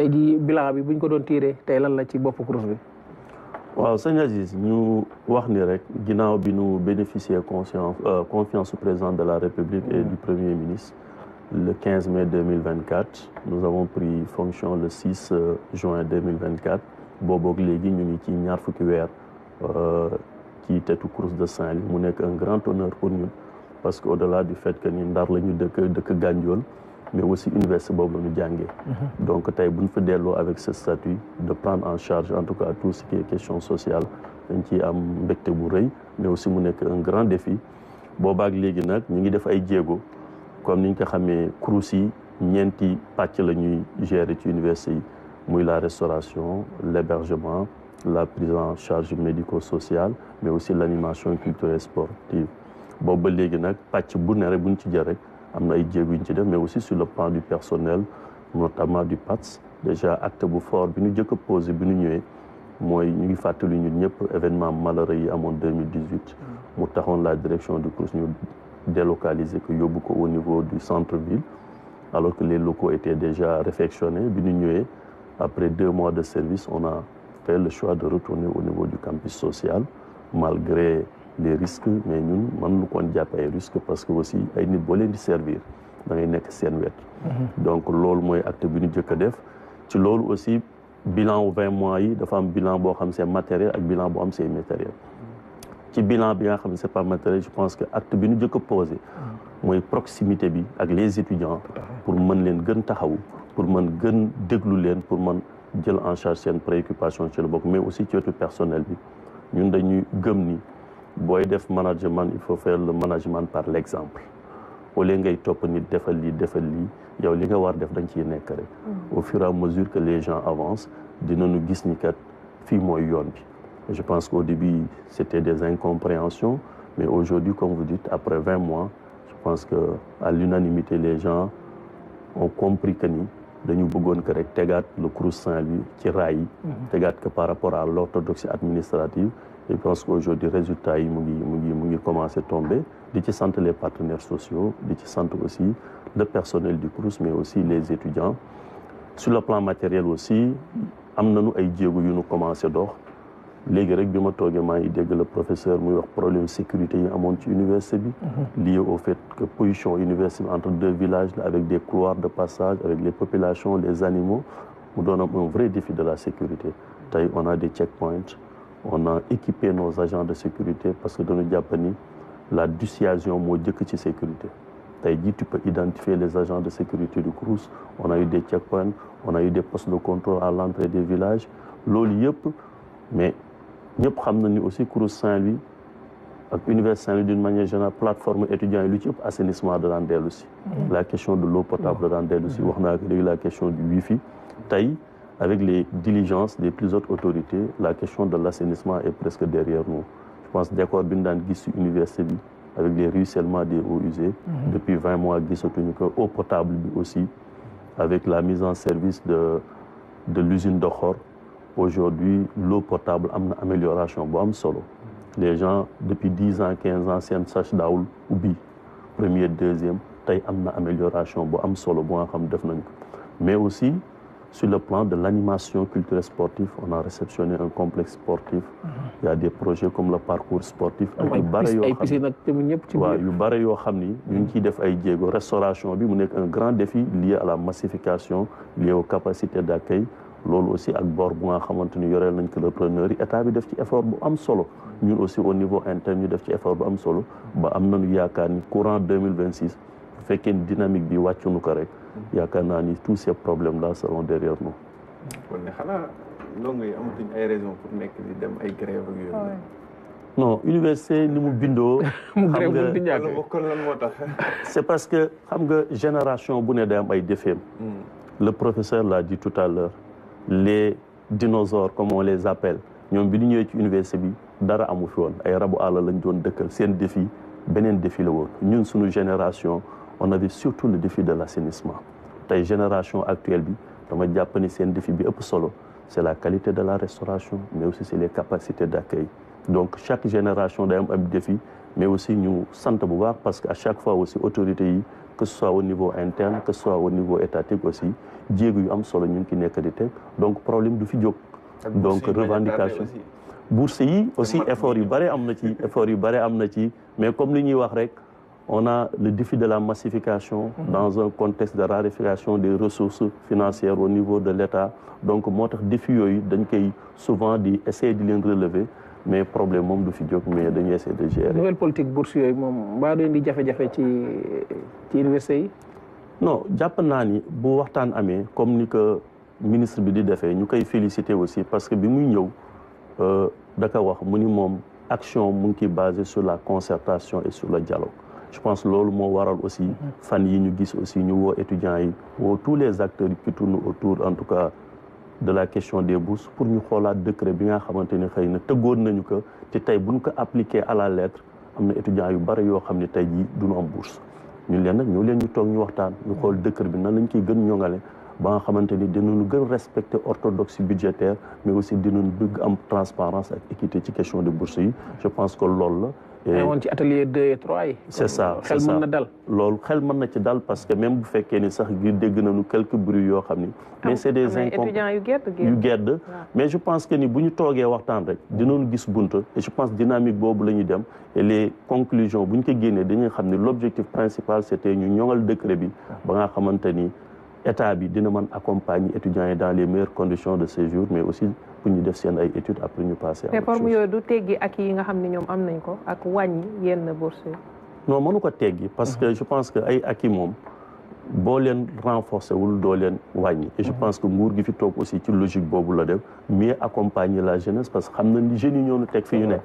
tey jii bilan bi buñ ko doon tiré tey lan la ci bopp CROUS bi. waaw sëñ Aziz ñu wax ni rek ginnaaw bi ñu bénéficier confiance du président de la République et du Premier ministre le 15 mai 2024 nous avons pris fonction le 6 juin 2024 booboog léegi ñu ngi ci ñaar fukki weer ci tetu CROUS de Saint-Louis mu nekk un grand honneur pour ñun parce que au-delà du fait que ni Ndar la ñu dëkk Gandiol mais aussi université boobu la ñu jàngee. Donc tey bu ñu fa delloo avec ce statut de prendre en charge en tout cas tout ce qui est question sociale dañ ciy am mbégte bu rëy mais aussi mu nekk un grand défi boobaak léegi nag ñu ngi def ay jéego comme ni ñu ko xamee CROUS yi ñeenti pàcc la ñuy gérer ci université yi muy la restauration l'hébergement la prise en charge médico-sociale mais aussi l'animation culturelle sportive boobu ba léegi nag pàcc bu ne rek bu ñu ci jël rek am na ay jéego yu ñu ci def mais aussi sur le plan du personnel notamment du PATS déjà acte bu fort bi ñu jëkk a posé bi ñu ñëwee mooy ñu ngi fàttali ñun ñëpp événement malheureux yi amoon 2018 mu taxoon la direction du CROUS ñu délocaliser ko yóbbu ko au niveau du centre-ville alors que les locaux étaient déjà réfectionnés bi ñu ñëwee après 2 mois de service on a fait le choix de retourner au niveau du campus social malgré les risques mais ñun mën lu koon jàpp ay risques parce que aussi ay nit boo leen di servir da ngay nekk seen wet donc loolu mooy acte bi ñu jëkk a def ci loolu aussi bilan wu 20 mois yi dafa am bilan boo xam c'est matériel ak bilan boo am c'est immatériel ci bilan bi nga xam ne c'est pas matériel je pense que acte bi ñu jëkk a posé mooy proximité bi ak les étudiants pour mën leen gën taxawu pour mën gën déglu leen pour mën jël en charge seen préoccupation ci la bokk mais aussi ci wetu personnel bi ñun dañuy gëm ni booy def management il faut faire le management par l'exemple au lieu ngay topp nit defal lii yow li nga war def dañ ciy nekk rek au fur et à mesure que les gens avancent dinañu gis ni kat fii mooy yoon bi je pense qu'au début c'était des incompréhensions mais aujourd'hui comme vous dites après 20 mois je pense que à l'unanimité les gens ont compris que ni dañu bëggoon que rek tegaat le CROUS Saint-Louis ci raay yi tegaat que par rapport à l'orthodoxie administrative je pense qu'aujourd'hui résultats yi mu ngi commencer tomber di ci sant les partenaires sociaux di ci sant aussi le personnel du CROUS mais aussi les étudiants sur le plan matériel aussi am nañu ay jéego yu ñu commencé dox léegi rek bi ma toogee maa ngi dégg le professeur muy wax problème sécurité yi amoon ci université bi lié au fait que position université bi entre 2 villages là avec des couloirs de passage avec les populations les animaux mu doon am un vrai défi de la sécurité tey on a des checkpoints on a équipé nos agents de sécurité parce que dañu jàpp ni la dissuasion moo jëkk ci sécurité tey jii tu peux identifier les agents de sécurité du CROUS on a eu des checkpoints on a eu des postes de contrôle à l'entrée des villages loolu yëpp mais ñëpp xam na ni aussi CROUS Saint-Louis ak Université Saint-Louis d'une manière générale plateforme étudiants yi lu ci ëpp assainissement da daan dellu si la question de l'eau potable da daan dellu si wax naa ko léegi la question du wifi tey avec les diligences des plus hautes autorités la question de l'assainissement est presque derrière nous je pense décor bi ñu daan gis ci université bi avec les ruissellements des eaux usées depuis 20 mois gisatuñu ko eau potable bi aussi avec la mise en service de l'usine de Xor aujourd'hui l'eau potable am na amélioration bu am solo les gens depuis 10 ans 15 ans seen sach daawul ubbi première deuxième tey am na amélioration bu am solo bu nga xam def nañ ko mais aussi sur le plan de l'animation culturelle sportive on a réceptionné un complexe sportif il y a des projets comme le parcours sportif ak yu bare yoo xam ni ñu ngi ciy def ay jéego restauration bi mu nekk un grand défi lié à la massification lié aux capacités d'accueil loolu aussi ak bor bu nga xamante ni yoreel nañ ko repreneur yi état bi def ci effort bu am solo ñun aussi au niveau interne ñu def ci effort bu am solo ba am nañu yaakaar ni courant 2026 bu fekkee ni dynamique bi wàccuñu ko rek yaakaar naa ni tous ces problèmes là seront derrière nous. kon ne xanaa ndongo yi amatuñ ay raisons pour nekk di dem ay grève ak yooyu. non université ni mu bindoo. xam nga kon lan moo tax. c'est parce que xam nga génération bu ne day am ay défis. Le professeur l'a dit tout à l'heure les dinosaures comme on les appelle ñoom bi ñu ñëwee ci université bi dara amu fi woon ay rabu àll lañ doon dëkkal seen défi beneen défi la woon ñun suñu génération on avait surtout le défi de l'assainissement tey génération actuelle bi dama jàpp ni seen défi bi ëpp solo c'est la qualité de la restauration mais aussi c'est les capacités d'accueil donc chaque génération day am ay défi mais aussi ñu sant bu baax parce que à chaque fois aussi autorités yi que ce soit au niveau interne que ce soit au niveau étatique aussi jéego yu am solo ñu ngi ki nekk di teg donc problème du fi jóg donc revendication bourse yi aussi effort yu bare am na ci mais comme li ñuy wax rek on a le défi de la massification dans un contexte de raréfaction des ressources financières au niveau de l'État donc moo tax défi yooyu dañ koy souvent di essayer di leen relever mais problème moom du fi jóg mais dañuy essayer de gérer. nouvelle politique bourse yooyu moom mbaa doon di jafe-jafe ci université yi. non jàpp naa ni bu waxtaan amee comme ni que ministre bi di defee ñu koy féliciter aussi parce que bi muy ñëw da ko wax mu ni moom action mu ngi ciy basé sur la concertation et sur le dialogue. Je pense loolu moo waral aussi fan yi ñu gis aussi ñu woo étudiants yi woo tous les acteurs qui tournent autour en tout cas de la question des bourses pour ñu xoolaat décret bi nga xamante ni xëy na tëggoon nañu ko te tey buñ ko appliqué à la lettre am na étudiants yu bari yoo xam ne tey jii duñu am bourse ñun leen nag ñoo leen ñu toog ñu waxtaan ñu xool décret bi nan lañ ciy gën ñoŋale ba nga xamante ni dinañu gën respecter orthodoxie budgétaire mais aussi dinañu bëgg am transparence ak équité ci question de bourse yi je pense que loolu la mais woon ci atelier 2 et 3 yi. c'est ça xel mën na dal. loolu xel mën na ci dal parce que même bu fekkee ni sax gi dégg nañu quelques bruits yoo xam ni. mais c'est des étudiants yu gedd mais je pense que ni bu ñu toogee waxtaan rek dinañu gis bunta et je pense dynamique boobu la ñuy dem et les conclusions bu ñu ko génnee dañuy xam ne l'objectif principal c'était ñu ñoŋal décret bi ba nga xamante ni état bi dina mën accompagner étudiants yi dans les meilleures conditions de séjour mais aussi pour ñu def seen ay études après ñu passer à autre chose. réforme yooyu du teggi ak yi nga xam ne ñoom am nañ ko ak wàññi yenn bourse yi. non mënu ko teggi parce que je pense que ay acquis moom boo leen renforcer wul doo leen wàññi et je pense que nguur gi fi toog aussi ci logique boobu la def mieux accompagner la jeunesse parce que xam na ni jeunes yi ñoo ñu teg fi ñu ne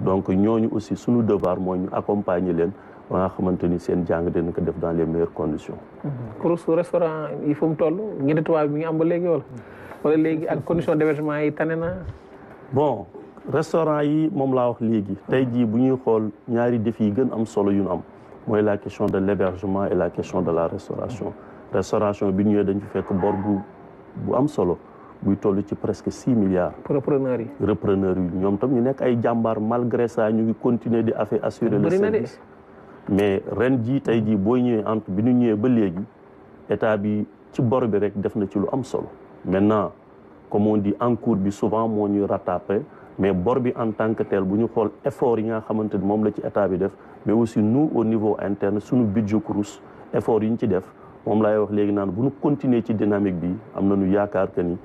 donc ñooñu aussi suñu devoir mooy ñu accompagner leen ba nga xamante ni seen jàng dina ko def dans les meilleures conditions. course restaurant yi fu mu toll ñetti tubaab mi ngi am ba léegi wala léegi ak condition d'hébergement yi tane na. bon restaurant yi moom laa wax léegi tey jii bu ñuy xool ñaari défis yi gën am solo yu ñu am mooy la question de l'hébergement et la question de la restauration. restauration bi ñëwee dañ fi fekk bor bu am solo buy toll ci presque 6 milliards. pour repreneurs yi. repreneurs yi ñoom tam ñu nekk ay jàmbaar malgré ça ñu ngi continuer di assurer le service. mais ren jii tey jii boo ñëwee entre bi ñu ñëwee ba léegi état bi ci bor bi rek def na ci lu am solo maintenant comme on dit en cours bi souvent moo ñuy rattraper mais bor bi en tant que tel bu ñu xool effort yi nga xamante ni moom la ci état bi def mais aussi nous au niveau interne suñu budget CROUS effort yi ñu ci def moom laay wax léegi naan bu ñu continuer ci dynamique bi am nañu yaakaar que ni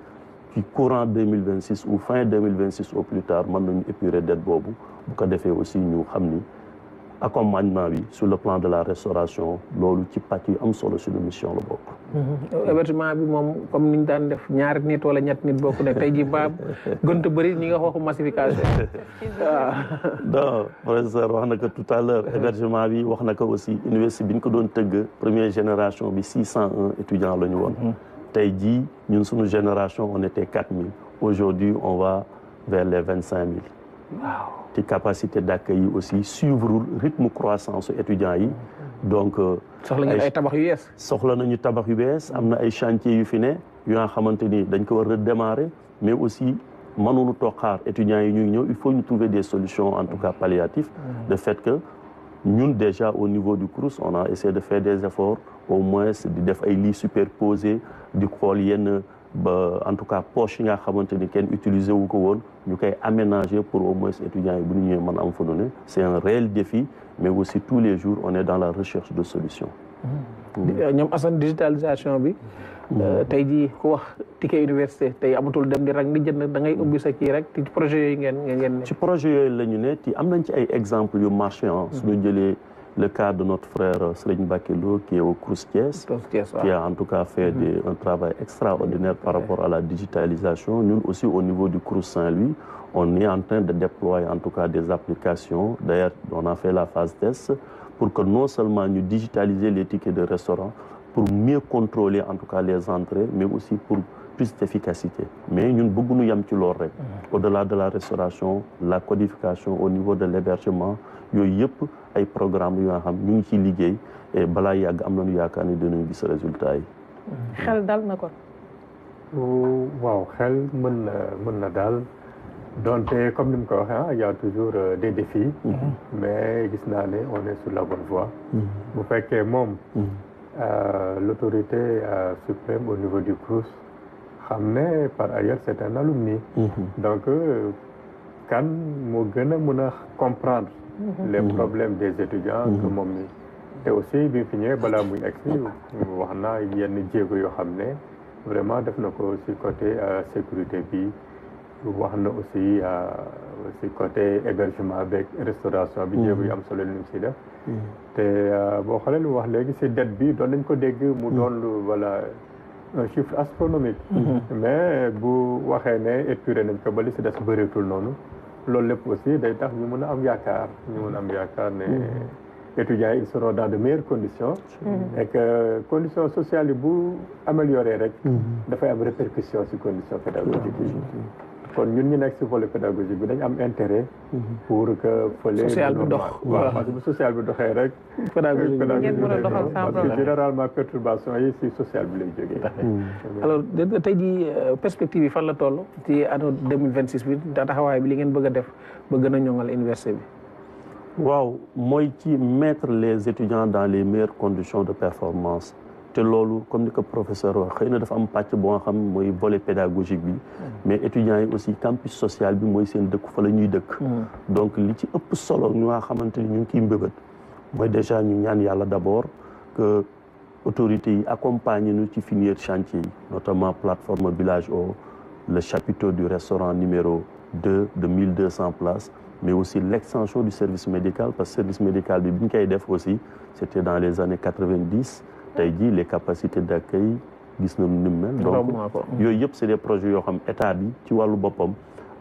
ci courant 2026 ou fin 2026 au plus tard mën nañu épurer dette boobu bu ko defee aussi ñu xam ni accompagnement bi sur le plan de la restauration loolu ci pàcc yu am solo suñu mission la bokk. hébergement bi moom comme ni ñu daan def ñaari nit wala ñetti nit bokk ne tey jii ba gënt bëri ñi nga waxu massification. non professeur wax na ko tout à l'heure hébergement bi wax na ko aussi université bi ñu ko doon tëgg première génération bi 601 étudiants la ñu woon. tey jii ñun suñu génération on était 4000 aujourd'hui on va vers les 25000. waaw ci capacité d'accueil yi aussi suivre rythme croissance étudiants yi donc. soxla ngeen ay tabax yu yees. soxla nañu tabax yu bees am na ay chantiers yu fi ne yu nga xamante ni dañ ko war a redémarrer mais aussi mënuñu toog xaar étudiants yi ñu ngi ñëw il faut ñu trouver des solutions en tout cas palliatives. de fait que ñun déjà au niveau du CROUS on a essayé de faire des efforts au moins di def ay lits superposés di xool yenn. ba en tout cas poche yi nga xamante ni kenn utiliser wu ko woon ñu koy aménager pour au moins étudiants yi bu ñu ñëwee mën am fa ne c'est un réel défi mais aussi tous les jours on est dans la recherche de solutions. ñoom Assane digitalisation bi. tey jii ku wax ticket université tey amatul dem di rek di jënd da ngay ubbi sa kii rek ci projet yooyu ngeen ci projet yooyu la ñu ne ti am nañ ci ay exemples yu marché suñu jëlee. Le cas de notre frère Serigne Bakelo qui est au CROUS Thiès, qui a en tout cas fait un travail extraordinaire par rapport à la digitalisation. Nous aussi au niveau du CROUS Saint-Louis, on est en train de déployer en tout cas des applications. D'ailleurs, on a fait la phase test pour que non seulement nous digitaliser les tickets de restaurant, pour mieux contrôler en tout cas les entrées, mais aussi pour plus d'efficacité. Mais nous beaucoup nous yam ci lool rek. Au-delà de la restauration, la codification au niveau de l'hébergement, yooyu yëpp ay programme yoo xam ñu ngi ciy liggéey et balaa yàgg am nañu yaakaar ni dinañu gis résultat yi. xel dal na ko. waaw xel mën na daal donc comme ni mu ko waxee il y a toujours des défis. mais gis naa ne on est sur la bonne voie. bu fekkee moom. l'autorité suprême au niveau du CROUS xam ne par ailleurs c'est un alumni. donc kan moo gën a mën a comprendre. les problèmes des étudiants que moom mi. te aussi bi fi ñëwee balaa muy egsi wax na yenn jéego yoo xam ne vraiment def na ko ci côté sécurité bi. wax na aussi ci côté hébergement avec restauration bi jéego yu am solo li mu ci def te boo xoolee lu wax léegi ci dette bi doon nañ ko dégg mu doon voilà un chiffre astronomique mais bu waxee ne épuré nañ ko ba li ci des bëreetul noonu loolu lépp aussi day tax ñu mën a am yaakaar ne étudiants yi ils seront dans de meilleures conditions et que conditions sociales yi bu amélioré rek dafay am répercussion ci conditions pédagogiques yi kon ñun ñu nekk ci volet pédagogique bi dañ am intérêt pour que fële social bi dox waaw parce que bu social bi doxee rek pédagogique bi parce que généralement perturbation yi ci social bi lay jógee alors tey jii perspective yi fan la toll ci année 2026 bi taxawaay bi li ngeen bëgg a def ba gën a ñoŋal université bi waaw mooy ci mettre les étudiants dans les meilleures conditions de performance te loolu comme ni ko professeur wax xëy na dafa am pàcc boo nga xam mooy volet pédagogique bi mais étudiants yi aussi campus social bi mooy seen dëkk fa la ñuy dëkk donc li ci ëpp solo ñu nga xamante ni ñu ngi kiy mbëbët mooy déjà ñu ñaan yàlla d'abord que autorités yi accompagner ñu ci finir chantier yi notamment plateforme Village Eau le chapiteau du restaurant numéro 2 de 1200 places mais aussi l'extension du service médical parce que service médical bi bi ñu koy def aussi c'était dans les années 90 tey jii les capacités d'accueil gis nañu ni mu mel donc yooyu yëpp c'est des projets yoo xam état bi ci wàllu boppam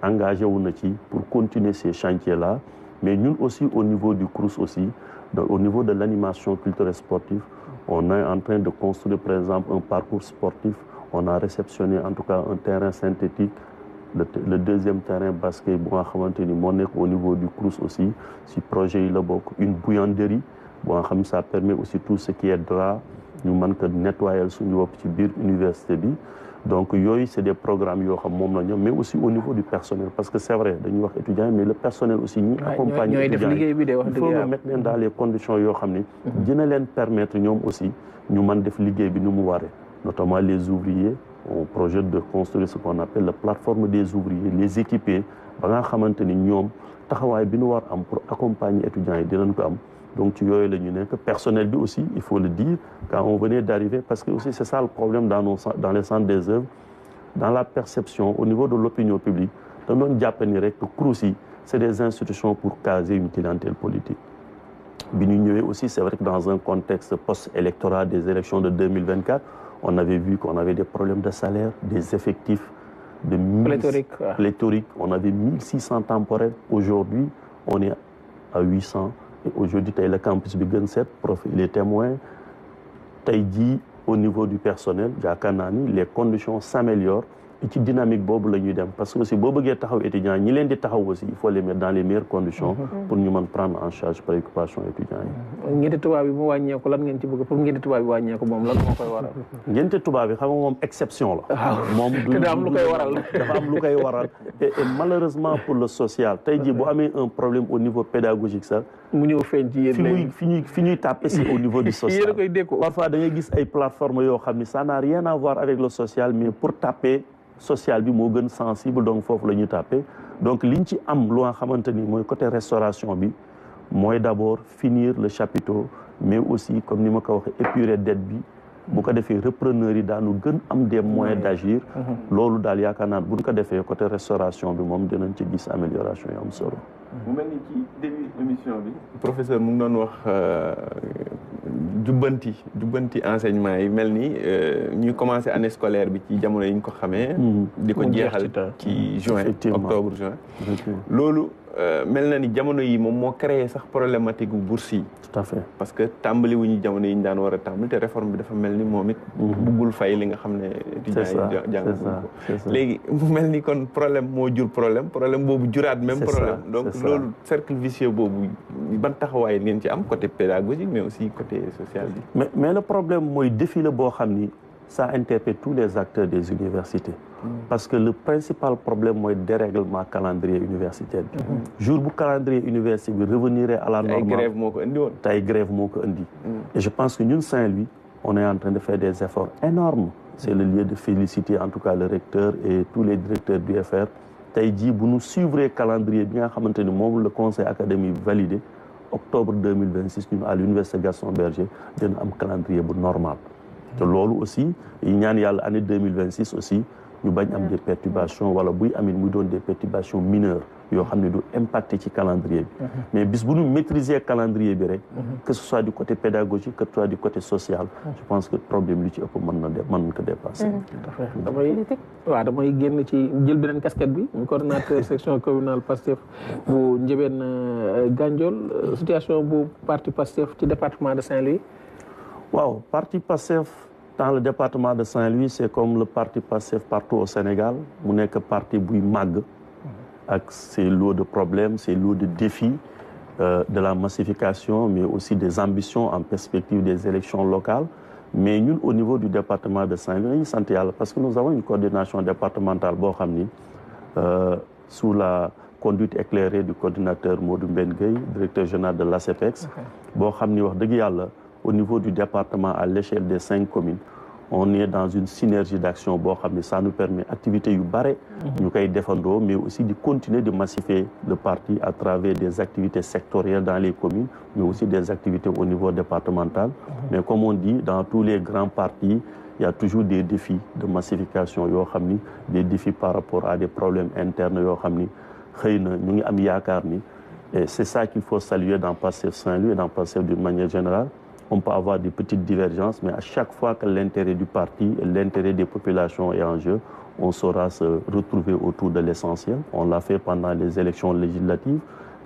engagé wu na ci pour continuer ces chantiers là mais ñun aussi au niveau du CROUS aussi donc au niveau de l'animation culturelle sportive on est en train de construire par exemple un parcours sportif on a réceptionné en tout cas un terrain synthétique le deuxième terrain basket bu nga xamante ni moo nekk au niveau du CROUS aussi si projet yi la bokk une bouillanterie bu nga xam ça permet aussi tout ce qui est drap ñu mën ko nettoyer suñu bopp ci biir université bi donc yooyu c'est des programmes yoo xam moom la ñoom mais aussi au niveau du personnel parce que c'est vrai dañuy wax étudiants mais le personnel aussi ñi accompagner étudiants il faut nga mettre leen dans les conditions yoo xam ni dina leen permettre ñoom aussi ñu mën def liggéey bi ni mu waree notamment les ouvriers on projette de construire ce qu'on appelle la plateforme des ouvriers les équiper ba nga xamante ni ñoom taxawaay bi ñu war am pour accompagner étudiants yi dinañ ko am donc ci yooyu la ñu nekk personnel bi aussi il faut le dire quand on venait d'arriver parce que aussi c'est ça le problème dans les centres des œuvres dans la perception au niveau de l'opinion publique dañ doon jàpp ni rek que CROUS yi c'est des institutions pour caser une clientèle politique bi ñu ñëwee aussi c'est vrai que dans un contexte post-électoral des élections de 2024 on avait vu qu'on avait des problèmes de salaire des effectifs de pléthorique on avait 1600 temporaires aujourd'hui on est à 800 et aujourd'hui tey le campus bi gën set prof il est témoin tey jii au niveau du personnel yaakaar naa ni les conditions s'améliorent et ci dynamique boobu la ñuy dem parce que aussi boo bëggee taxaw étudiants ñi leen di taxaw aussi il faut les mettre dans les meilleures conditions pour ñu mën prendre en charge préoccupation étudiants yi ngénte tubaab bi mu wàññeeku lan ngeen ci bëgg pour ngénte tubaab bi wàññeeku moom lan moo koy waral ngénte tubaab bi xam nga moom exception la moom te daa am lu koy waral dafa am lu koy waral et malheureusement pour le social tey jii bu amee un problème au niveau pédagogique sax mu ñëw feeñ ci yéen fi ñuy tàppe si au niveau du social yéen a koy dékku parfois da ngay gis ay plateformes yoo xam ni ça n'a rien à voir avec le social mais pour tàppe social bi moo gën sensible donc foofu la ñuy tàppe donc liñ ci am lu nga xamante ni mooy côté restauration bi mooy d'abord finir le chapiteau mais aussi comme ni ma ko waxee épurer dette bi bu ko defee repreneurs yi daanu gën am des moyens d'agir loolu daal yaakaar naa bu ñu ko defee côté restauration bi moom dinañ ci gis amélioration yu am solo mu mel ni ci début émission bi professeur mu ngi doon wax jubbanti enseignement yi mel ni ñuy commencé année scolaire bi ci jamono yi ñu ko xamee di ko jeexal ci juin octobre juin loolu mel na ni jamono yi moom moo créé sax problématique bu bourse yi tout à fait parce que tàmbali wu ñu jamono yi ñu daan war a tàmbali te réforme bi dafa mel ni moom it buggul fay li nga xam ne étudiants yi jàng ko léegi mu mel ni kon problème moo jur problème boobu juraat même problème donc loolu cercle vicieux boobu ban taxawaay ngeen ci am côté pédagogique mais aussi côté social bi mais le problème mooy défi la boo xam ni ça interpelle tous les acteurs des universités. Parce que le principal problème mooy dérèglement calendrier universitaire bi. jour bu calendrier universitaire bi revenir à la normale. ay grève moo ko indi woon. tey grève moo ko indi. et je pense que ñun Saint-Louis on est en train de faire des efforts énormes. C'est le lieu de féliciter en tout cas le recteur et tous les directeurs du FR. tey jii bu ñu suivre calendrier bi nga xamante ni moom le conseil académique validé octobre 2026 ñun à l'université Gaston Berger dina am calendrier bu normal. te loolu aussi yi ñaan yàlla année 2026 aussi ñu bañ am des perturbations wala buy amit muy doon des perturbations mineures yoo xam ne du impacté ci calendrier bi. mais bis bu ñu maîtriser calendrier bi rek. que ce soit du côté pédagogique que ce soit du côté social. je pense que problème li ci ëpp mën nañ ko dépasser. damay génn ci jël beneen casquette bi mu coordonnateur section communale Pastef bu Ndiébène Gandiol situation bu parti Pastef ci département de Saint-Louis. waaw parti Pastef dans le département de Saint-Louis c'est comme le parti Pastef partout au Sénégal mu nekk parti buy màgg ak ses lots de problèmes ses lots de défis de la massification mais aussi des ambitions en perspective des élections locales mais ñun au niveau du département de Saint-Louis dañuy sant yàlla parce que nous avons une coordination départementale boo xam ni sous la conduite éclairée du coordinateur Modou Mbène Gueye directeur général de l'ASEPEX boo xam ni wax dëgg yàlla au niveau du département à l'échelle des 5 communes on est dans une synergie d'action boo xam ne ça nous permet activités yu bare ñu koy defandoo mais aussi de continuer de massifier le parti à travers des activités sectorielles dans les communes mais aussi des activités au niveau départemental mais comme on dit dans tous les grands partis il y a toujours des défis de massification yoo xam ni des défis par rapport à des problèmes internes yoo xam ni xëy na ñu ngi am yaakaar ni et c'est ça qu'il faut saluer dans Pastef Saint-Louis et dans Pastef d'une manière générale. On peut avoir des petites divergences, mais à chaque fois que l'intérêt du parti et l'intérêt des populations est en jeu, on saura se retrouver autour de l'essentiel. On l'a fait pendant les élections législatives,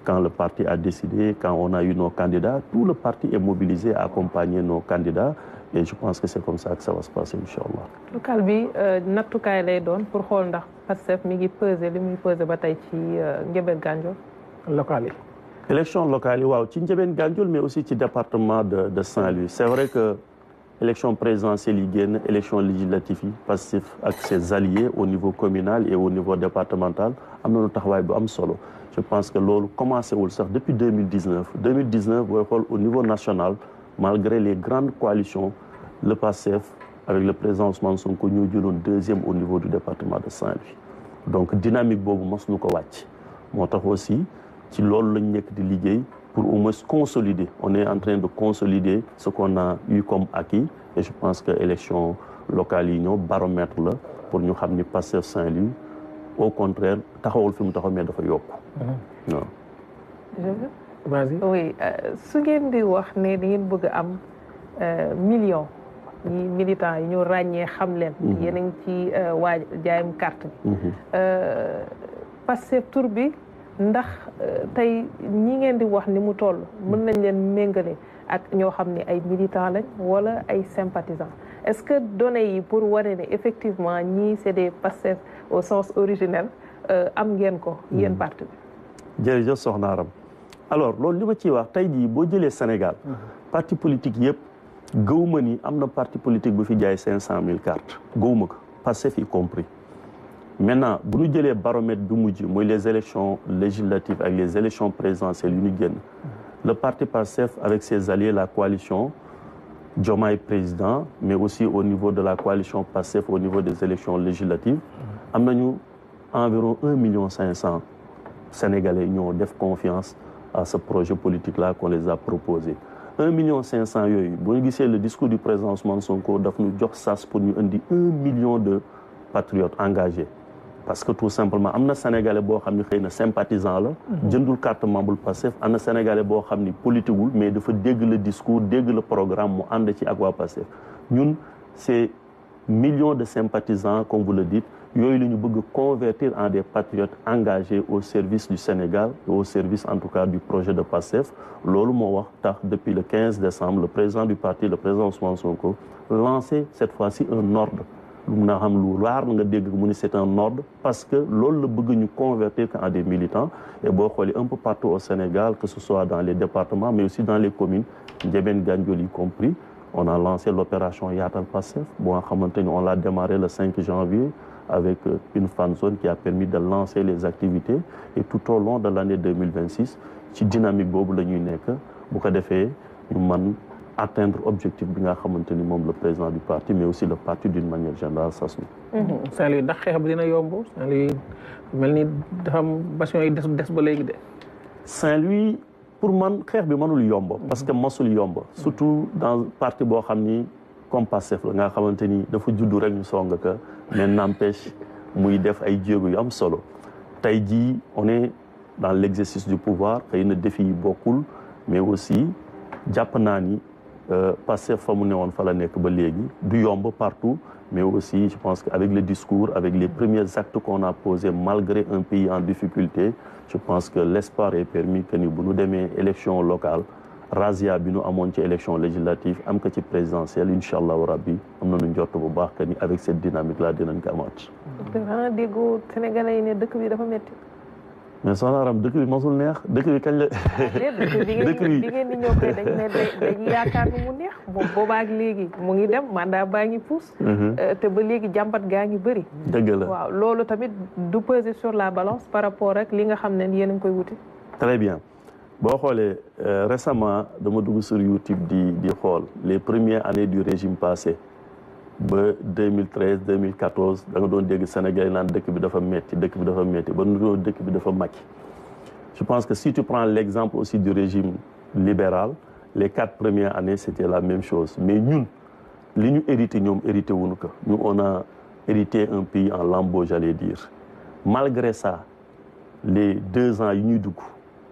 quand le parti a décidé, quand on a eu nos candidats. Tout le parti est mobilisé à accompagner nos candidats et je pense que c'est comme ça que ça va se passer, Inch'Allah. local bi nattukaay lay doon pour xool ndax Pastef mi ngi peser li muy peser ba tey ci Ndiébène Gandiol local yi. élection locale yi waaw ci Ndiébène Gandiol mais aussi ci département de Saint-Louis c'est vrai que élection présidentielle yi génn élection législative yi Pastef ak ses alliés au niveau communal et au niveau départemental am nañu taxawaay bu am solo je pense que loolu commencé wul sax depuis 2019 booy xool au niveau national malgré les grandes coalitions le Pastef avec le président Ousmane Sonko ñoo jëloon 2e au niveau du département de Saint-Louis donc dynamique boobu mos ñu ko wàcc moo tax aussi ci loolu lañ nekk di liggéey pour au moins consolider on est en train de consolider ce qu'on a eu comme acquis et je pense que élection locale yi ñëw baromètre la pour ñu xam ni Pastef Saint-Louis au contraire taxawul fi mu taxaw mais dafa yokku vas-y. oui su ngeen di wax ne da ngeen bëgg a am million ñi militants yi ñu ràññee xam leen yéen a ngi ci waa jaayam carte bi Pastef tur bi ndax tey ñi ngeen di wax ni mu toll mën nañ leen méngale ak ñoo xam ne ay militants lañ wala ay sympathisants est-ce que données yi pour wane ne effectivement ñii c'est des Pastef au sens originel am ngeen ko yéen parti bi jërëjëf Soxna Aram alors loolu li ma ciy wax tey jii boo jëlee Sénégal parti politique yëpp gëwuma ni am na parti politique bu fi jaay 500 000 cartes gëwuma ko Pastef y compris maintenant bu ñu jëlee baromètre bi mujj mooy les élections législatives ak les élections présidentielles yu ñu génn le parti Pastef avec ses alliés la coalition Diomaye président mais aussi au niveau de la coalition Pastef au niveau des élections législatives am nañu environ 1,5 million Sénégalais ñoo def confiance à ce projet politique là qu'on les a proposé 1,5 million yooyu bu ñu gisee le discours du président Ousmane Sonko daf ñu jox sas pour ñu indi 1 million de patriotes engagés parce que tout simplement am na sénégalais boo xam ne xëy na sympathisant la jëndul carte membre Pastef am na sénégalais boo xam ni politiqueul mais dafa dégg le discours dégg le programme mu ànd ci ak waa Pastef ñun c'est millions de sympathisants comme vous le dites yooyu la ñu bëgg convertir en des patriotes engagés au service du Sénégal et au service en tout cas du projet de Pastef loolu moo wax tax depuis le 15 décembre le président du parti le président Ousmane Sonko lancé cette fois-ci un ordre lu mun a xam lu raar nga dégg mu ni c'est un ordre parce que loolu la bëgg ñu convertir en des militants et boo xoolee un peu partout au Sénégal que ce soit dans les départements mais aussi dans les communes Ndiébène Gandiol y compris on a lancé l'opération Yaatal Pastef boo nga xamante ni on l'a démarré le 5 janvier avec une fan zone qui a permis de lancer les activités et tout au long de l'année 2026 ci dynamique boobu la ñuy nekk bu ko defee ñu mën atteindre objectif bi nga xamante ni moom le président du parti mais aussi le parti d'une manière générale sas na. Saint-Louis ndax xeex bi dina yomb Saint-Louis mel ni dafa am bastion yi des ba léegi de. Saint-Louis pour man xeex bi mënul yomb. parce que mosul yomb. surtout dans parti boo xam ni comme Pastef la nga xamante ni dafa juddu rek ñu song ka mais n'empêche muy def ay jéego yu am solo tey jii on est dans l'exercice du pouvoir xëy na défi yi bokkul mais aussi jàpp naa ni Pastef fa mu newoon fa la nekk ba léegi du yomb partout mais aussi je pense qu'avec le discours avec les premiers actes qu'on a posés malgré un pays en difficulté je pense que l'espoir est permis que ni bu ñu demee élection locale razzia bi nu amoon ci élection législative am ko ci présidentielle incha allahu rabbi am nañu njort bu baax que ni avec cette dynamique là dinañ ko amaat. te xanaa déggoo Sénégalais yi ne dëkk bi dafa métti. mais soxna Aram dëkk bi mosul neex dëkk bi kañ la. dëkk bi bi ngeen di ñëw kay dañ yaakaar ni mu neex moom boobaak léegi mu ngi dem mandat baa ngi puus. te ba léegi jàmbat gaa ngi bëri. dëgg la waaw loolu tamit du peser sur la balance par rapport ak li nga xam ne yéen a ngi koy wuti. très bien. boo xoolee récemment dama dugg sur YouTube di xool les premières années du régime passé ba 2013 2014 da nga doon dégg Sénégal naan dëkk bi dafa metti ba nu doon dëkk bi dafa màcc. je pense que si tu prends l'exemple aussi du régime libéral les 4 premières années c'était la même chose mais ñun li ñu hérité ñoom hérité wuñu ko ñu on a hérité un pays en lambeaux j'allais dire malgré ça les 2 ans yi ñuy dugg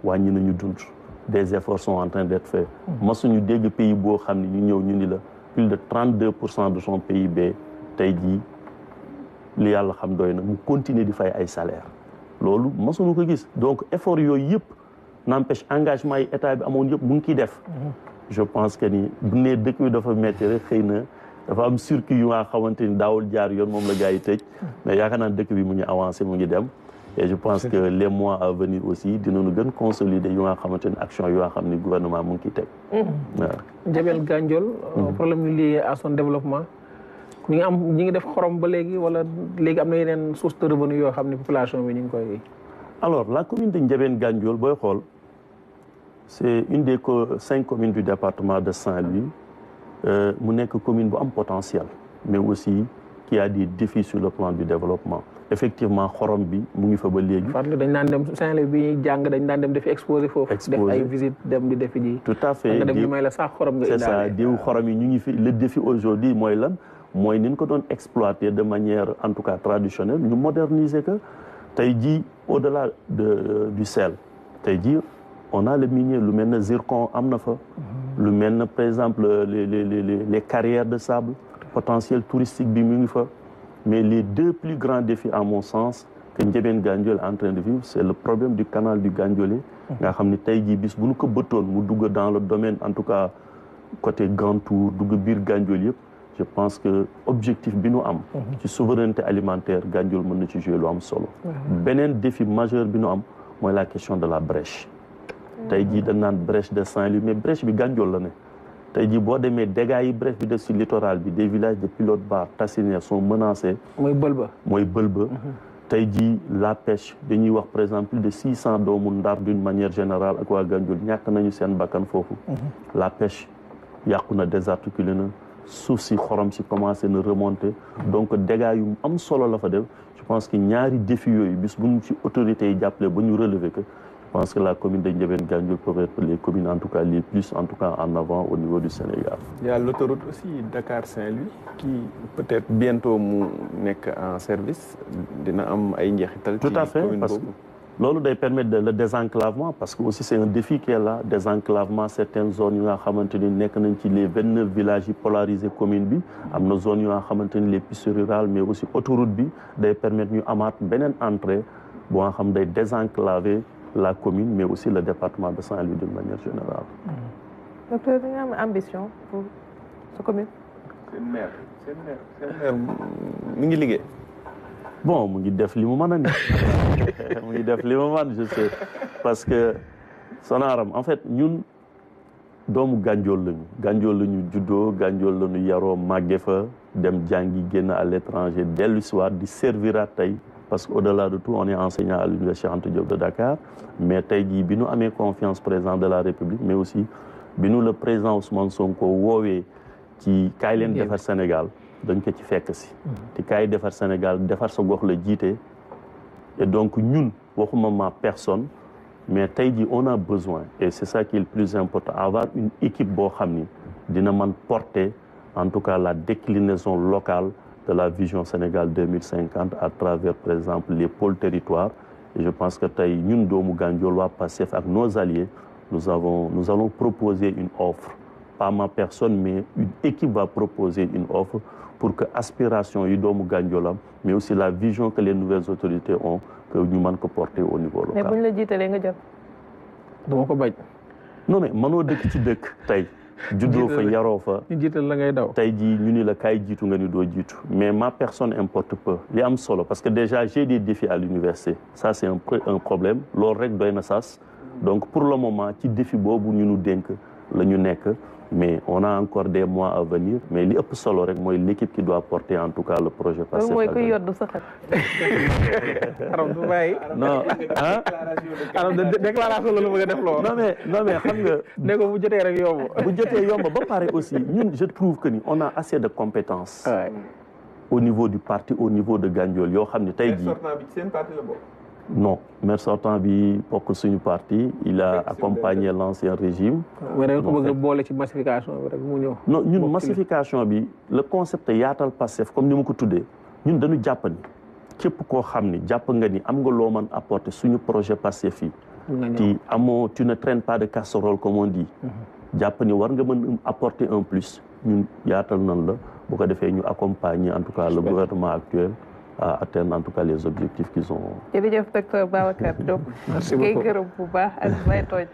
wàññi nañu dund des efforts sont en train d'être faits masuñu dégg pays boo xam ne ñu ñëw ñu ni la plus de 32% de son PIB tey jii li yàlla xam doy na mu continuer di fay ay salaire loolu masuñu ko gis donc effort yooyu yëpp n'empêche engagement yi état bi amoon yëpp mu ngi ciy def je pense que ni bu nee dëkk bi dafa metti rek xëy na dafa am circuit yu nga xamante ni daawul jaar yoon moom la gars yi tëj mais yaakaar naa dëkk bi mu ngi avancé mu ngi dem et je pense que les mois à venir aussi dinañu gën consolider yu nga xamante ni action yu nga xam ni gouvernement mu ngi ciy teg. waaw. Ndiabel Gandiol. problème yu lié à son développement. ñi ngi def xorom ba léegi wala léegi am na yeneen source de revenu yoo xam ne population bi ñu ngi koy. alors la commune de Ndiabel Gandiol booy xool c'est une des 5 communes du département de Saint-Louis mu nekk commune bu am potentiel mais aussi qui a des défis sur le plan du développement. effectivement xorom bi mu ngi fa ba léegi. Fatou dañ daan dem Saint-Louis bi ñuy jàng dañ daan dem defi exposé foofu. def ay visite dem di defi ji. tout à fait nga dem ñu may la sax xorom nga. c'est ça diw xorom yi ñu ngi fi le défi aujourd'hui mooy lan mooy ni ñu ko doon exploiter de manière en tout cas traditionnelle ñu moderniser que tey jii au-delà du sel tey jii on a le minier lu mel ne zircon am na fa. lu mel ne par exemple les carrières de sable potentiel touristique bi mu ngi fa. mais les 2 plus grands défis à mon sens que Ndiabel Gandiol est en train de vivre c'est le problème du canal du Gandiolé nga xam ne tey jii bis bu ñu ko bëttoon mu dugg dans le domaine en tout cas côté Gantour dugg biir Gandiol yëpp je pense que objectif bi nu am ci souveraineté alimentaire Gandiol mën na ci jouer lu am solo beneen défi majeur bi nu am mooy la question de la brèche tey jii dañ naan brèche de Saint-Louis mais brèche bi Gandiol la ne tey jii boo demee dégâts yi bref bi def si littoral bi des villages de Pilote Bar Tassinière sont menacés. mooy Bëlba. tey jii la pêche dañuy wax par exemple plus de 600 doomu Ndar d'une manière générale ak waa Gandiol ñàkk nañu seen bakkan foofu. la pêche yàqu na désarticulé na suuf si xorom si commencé na remonter. donc dégâts yu am solo la fa def je pense que ñaari défis yooyu bis bu ñu ci autorités yi jàppale ba ñu relever que. Je pense que la commune de Ndiabel Gandiol peut être les communes en tout cas les plus en tout cas en avant au niveau du Sénégal. Il y a l'autoroute aussi Dakar-Saint-Louis qui peut-être bientôt mu nekk en service dina am ay njeexital. Tout à fait parce que loolu day permettre le désenclavement parce que aussi c'est un défi qui est là désenclavement certaines zones yu nga xamante ni nekk nañ ci les 29 villages yi polarisés commune bi am na zones yu nga xamante ni les pistes rurales mais aussi autoroute bi day permettre ñu amaat beneen entrée boo nga xam day désenclaver la commune mais aussi le département de Saint-Louis d'une manière générale. docteur da nga am ambition pour sa commune. seen maire mi ngi liggéey. bon mu ngi def li mu mën a ni mu ngi def li mu mën je sais parce que Sonaram en fait ñun doomu Gandiol lañu Gandiol lañu juddoo Gandiol lañu yaroo màgge fa dem jàngi génn à l'étranger dellu si waat di servir tey parce que au-delà de tout on est enseignant à l'université Anta Diop de Dakar mais tey jii bi ñu amee confiance président de la République mais aussi bi ñu le président Ousmane Sonko woowee ci kaay leen defar Sénégal dañ ko ci fekk si te kaay defar Sénégal defar sa gox la jiite et donc ñun waxuma ma personne mais tey jii on a besoin et c'est ça qui est le plus important avoir une équipe boo xam ni dina mën porter en tout cas la déclinaison locale de la vision Sénégal 2050 à travers par exemple les pôles territoires et je pense que tey ñun doomu Gandiol waa Pastef ak nos alliés nous allons proposer une offre pas ma personne mais une équipe va proposer une offre pour que aspiration yi doomu Gandiol am mais aussi la vision que les nouvelles autorités ont que ñu mën ko porter au niveau local. mais bu ñu la jiitalee nga jël. dama ko bañ. non mais mënoo dëkk ci dëkk tey. juddoo fa yaroo fa. ñu jiital la ngay daw. tey jii ñu ni la kaay jiitu nga ni doo jiitu. mais ma personne importe peu li am solo parce que déjà j'ai des défis à l'université ça c'est un problème loolu rek doy na sas donc pour le moment ci défi boobu ñu nu dénk la ñu nekk. mais on a encore des mois à venir mais li ëpp solo rek mooy l'équipe qui doit porter en tout cas le projet. Pastef mooy kuy yoddu sa xel. Aram du bàyyi. non ah. Aram déclaration la bëgg a def loo. non mais xam nga. ne ko bu jotee rek yomb. bu jotee yomb ba pare aussi ñun je trouve que ni on a assez de compétences. au niveau du parti au niveau de Gandiol yoo xam ne tey jii. seen parti la bokk. non maire sortant bi bokk suñu parti il a accompagné l'ancien régime. mais da nga ko bëgg a boole ci massification bi rek mu ñëw. non ñun massification bi le concept yaatal Pastef comme ni ma ko tuddee ñun dañu jàpp ni képp koo xam ni jàpp nga ni am nga loo mën apporter suñu projet Pastef fii. ti amoo tu ne traînes pas de casserole comme on dit. jàpp ni war nga mën apporter un plus ñun yaatal nan la bu ko defee ñu accompagner en tout cas le gouvernement actuel. à atteindre en tout cas les objectifs qu'ils ont. jërëjëf docteur Babacar Diop. merci beaucoup kay gërëm bu baax ak may tooj.